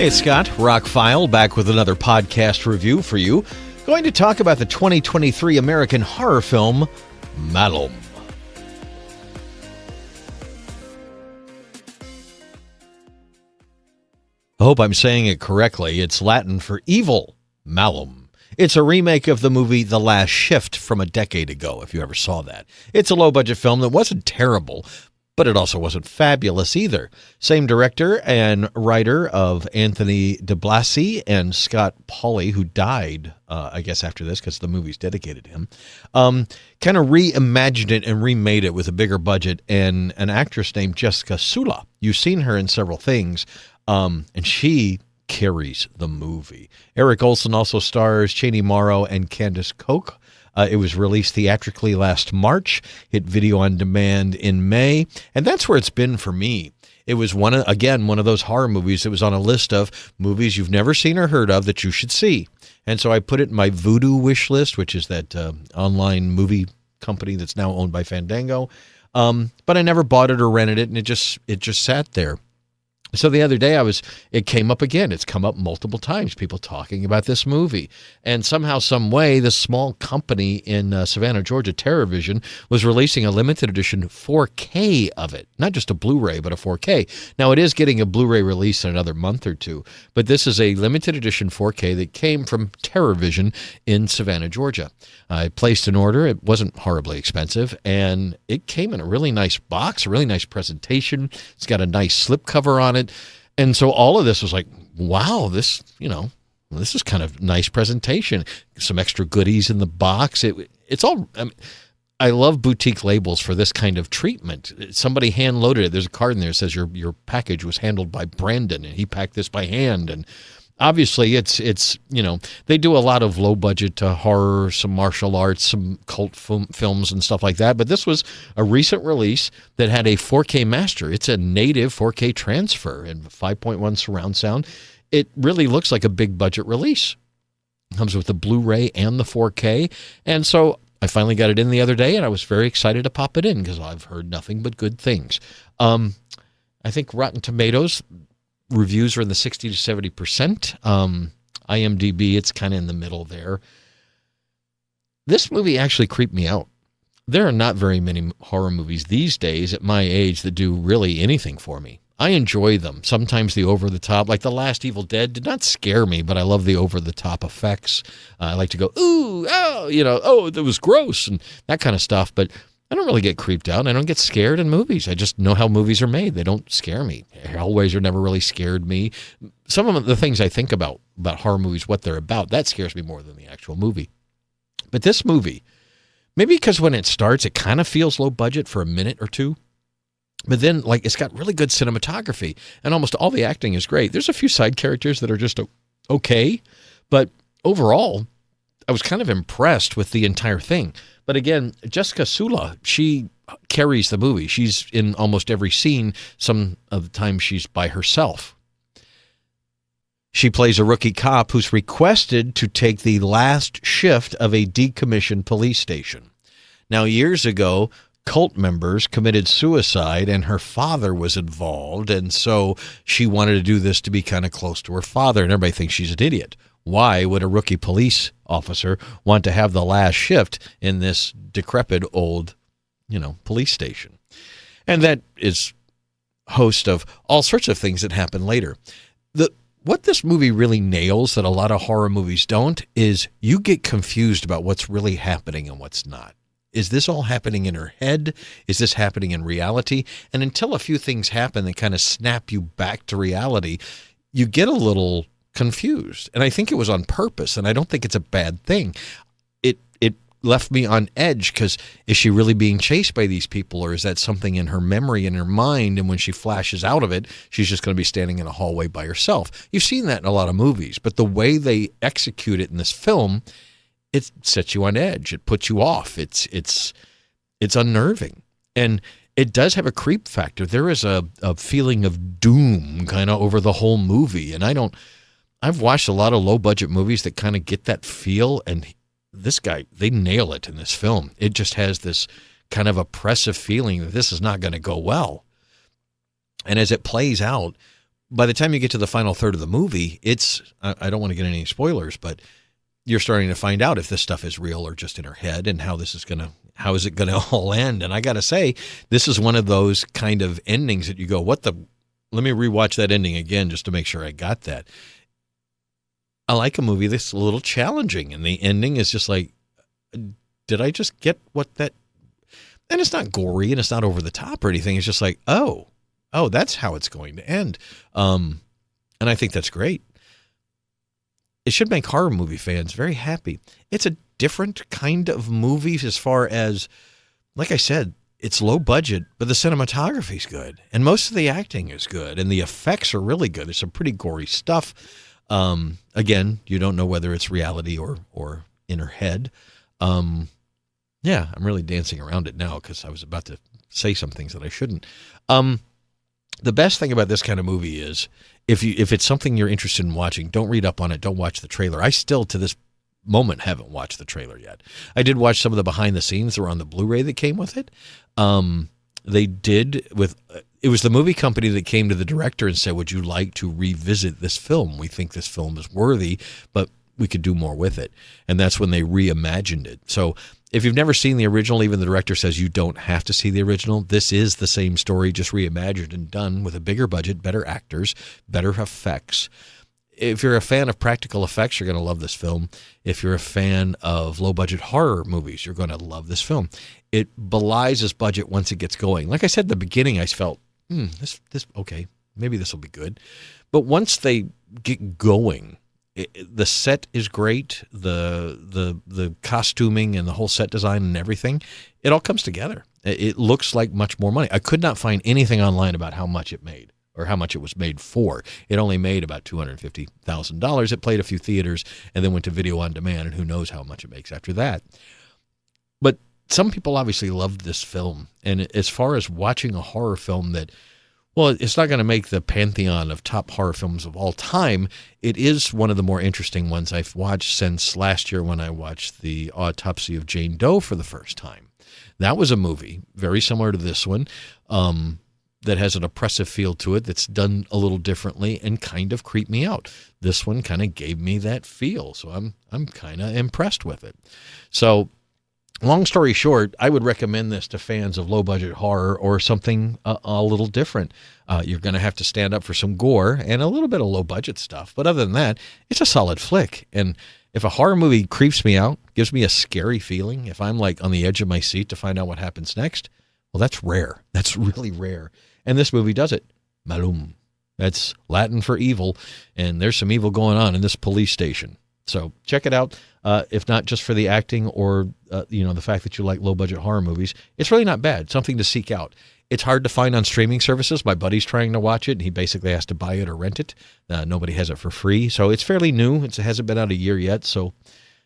Hey, it's Scott, ROCKFILE, back with another podcast review for you. Going to talk about the 2023 American horror film, Malum. I hope I'm saying it correctly. It's Latin for evil, Malum. It's a remake of the movie The Last Shift from a decade ago, if you ever saw that. It's a low-budget film that wasn't terrible, but it also wasn't fabulous either. Same director and writer of Anthony DiBlasi and Scott Pauly, who died, I guess, after this because the movie's dedicated to him, kind of reimagined it and remade it with a bigger budget and an actress named Jessica Sula. You've seen her in several things, and she carries the movie. Eric Olson also stars Cheney Morrow and Candace Koch. It was released theatrically last March, hit video on demand in May, and that's where it's been for me. It was one of those horror movies that was on a list of movies you've never seen or heard of that you should see. And so I put it in my Vudu wish list, which is that online movie company that's now owned by Fandango. But I never bought it or rented it, and it just sat there. So the other day it came up again. It's come up multiple times, people talking about this movie. And somehow, some way, this small company in Savannah, Georgia, TerrorVision, was releasing a limited edition 4K of it. Not just a Blu-ray, but a 4K. Now, it is getting a Blu-ray release in another month or two, but this is a limited edition 4K that came from TerrorVision in Savannah, Georgia. I placed an order. It wasn't horribly expensive, and it came in a really nice box, a really nice presentation. It's got a nice slipcover on it. And so all of this was like, wow, this is kind of nice presentation. Some extra goodies in the box. It's all, I love boutique labels for this kind of treatment. Somebody hand loaded it. There's a card in there that says your package was handled by Brandon and he packed this by hand. And obviously it's they do a lot of low budget horror, some martial arts, some cult films and stuff like that. But this was a recent release that had a 4K master. It's a native 4K transfer and 5.1 surround sound. It really looks like a big budget release. It comes with the Blu-ray and the 4K. And so I finally got it in the other day, and I was very excited to pop it in because I've heard nothing but good things. I think Rotten Tomatoes reviews are in the 60 to 70%. IMDb, it's kind of in the middle there. This movie actually creeped me out. There are not very many horror movies these days at my age that do really anything for me. I enjoy them. Sometimes the over-the-top, like The Last Evil Dead, did not scare me, but I love the over-the-top effects. I like to go, ooh, oh, that was gross, and that kind of stuff. But I don't really get creeped out. I don't get scared in movies. I just know how movies are made. They don't scare me. Hellraiser never really scared me. Some of the things I think about horror movies, what they're about, that scares me more than the actual movie. But this movie, maybe because when it starts, it kind of feels low budget for a minute or two. But then, it's got really good cinematography, and almost all the acting is great. There's a few side characters that are just okay, but overall, I was kind of impressed with the entire thing. But again, Jessica Sula, she carries the movie. She's in almost every scene. Some of the time she's by herself. She plays a rookie cop who's requested to take the last shift of a decommissioned police station. Now, years ago, cult members committed suicide and her father was involved, and so she wanted to do this to be kind of close to her father, and everybody thinks she's an idiot. Why would a rookie police officer want to have the last shift in this decrepit old, police station? And that is host of all sorts of things that happen later. What this movie really nails that a lot of horror movies don't is you get confused about what's really happening and what's not. Is this all happening in her head? Is this happening in reality? And until a few things happen that kind of snap you back to reality, you get a little confused. And I think it was on purpose, and I don't think it's a bad thing. It left me on edge because is she really being chased by these people, or is that something in her memory, in her mind, and when she flashes out of it, she's just going to be standing in a hallway by herself? You've seen that in a lot of movies, but the way they execute it in this film, it sets you on edge. It puts you off. It's unnerving. And it does have a creep factor. There is a feeling of doom kind of over the whole movie. And I've watched a lot of low-budget movies that kind of get that feel, and this guy, they nail it in this film. It just has this kind of oppressive feeling that this is not going to go well. And as it plays out, by the time you get to the final third of the movie, I don't want to get any spoilers, but you're starting to find out if this stuff is real or just in her head, and how is it going to all end. And I got to say, this is one of those kind of endings that you go, let me rewatch that ending again just to make sure I got that. I like a movie that's a little challenging, and the ending is just like, did I just get what that, and it's not gory and it's not over the top or anything. It's just like, oh, that's how it's going to end. And I think that's great. It should make horror movie fans very happy. It's a different kind of movie as far as, like I said, it's low budget, but the cinematography's good. And most of the acting is good. And the effects are really good. There's some pretty gory stuff. Again, you don't know whether it's reality or in her head. Yeah, I'm really dancing around it now because I was about to say some things that I shouldn't. The best thing about this kind of movie is if it's something you're interested in watching, don't read up on it. Don't watch the trailer. I still, to this moment, haven't watched the trailer yet. I did watch some of the behind the scenes that were on the Blu-ray that came with it. They did it was the movie company that came to the director and said, would you like to revisit this film? We think this film is worthy, but we could do more with it. And that's when they reimagined it. So if you've never seen the original, even the director says you don't have to see the original. This is the same story, just reimagined and done with a bigger budget, better actors, better effects. If you're a fan of practical effects, you're going to love this film. If you're a fan of low-budget horror movies, you're going to love this film. It belies its budget once it gets going. Like I said at the beginning, I felt, this okay, maybe this will be good. But once they get going, the set is great. The costuming and the whole set design and everything, it all comes together. It looks like much more money. I could not find anything online about how much it made or how much it was made for. It only made about $250,000. It played a few theaters and then went to video on demand, and who knows how much it makes after that. But some people obviously loved this film. And as far as watching a horror film that, well, it's not going to make the pantheon of top horror films of all time. It is one of the more interesting ones I've watched since last year when I watched The Autopsy of Jane Doe for the first time. That was a movie very similar to this one, that has an oppressive feel to it, that's done a little differently and kind of creeped me out. This one kind of gave me that feel, so I'm kind of impressed with it. So, long story short, I would recommend this to fans of low-budget horror or something a little different. You're going to have to stand up for some gore and a little bit of low-budget stuff, but other than that, it's a solid flick. And if a horror movie creeps me out, gives me a scary feeling, if I'm like on the edge of my seat to find out what happens next, well, that's rare. That's really rare. And this movie does it. Malum. That's Latin for evil, and there's some evil going on in this police station. So check it out. If not just for the acting or the fact that you like low-budget horror movies, it's really not bad. Something to seek out. It's hard to find on streaming services. My buddy's trying to watch it, and he basically has to buy it or rent it. Nobody has it for free, so it's fairly new. It hasn't been out a year yet, so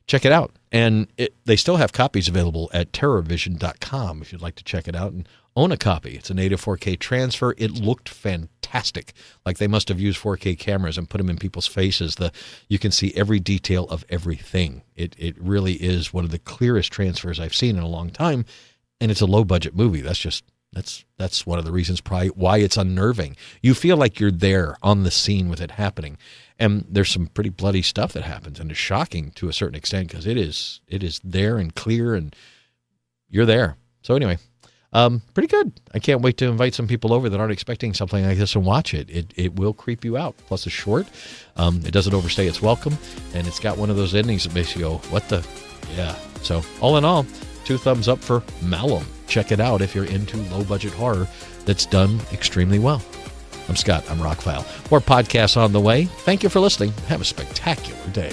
check it out. And they still have copies available at terrorvision.com if you'd like to check it out and own a copy. It's a native 4K transfer. It looked fantastic. Like they must have used 4K cameras and put them in people's faces. You can see every detail of everything. It really is one of the clearest transfers I've seen in a long time, and it's a low-budget movie. That's one of the reasons probably why it's unnerving. You feel like you're there on the scene with it happening. And there's some pretty bloody stuff that happens, and it's shocking to a certain extent because it is there and clear, and you're there. So anyway, pretty good. I can't wait to invite some people over that aren't expecting something like this and watch it. It will creep you out. Plus, it's short. It doesn't overstay its welcome, and it's got one of those endings that makes you go, "What the?" Yeah. So all in all, 2 thumbs up for Malum. Check it out if you're into low-budget horror that's done extremely well. I'm Scott. I'm ROCKFILE. More podcasts on the way. Thank you for listening. Have a spectacular day.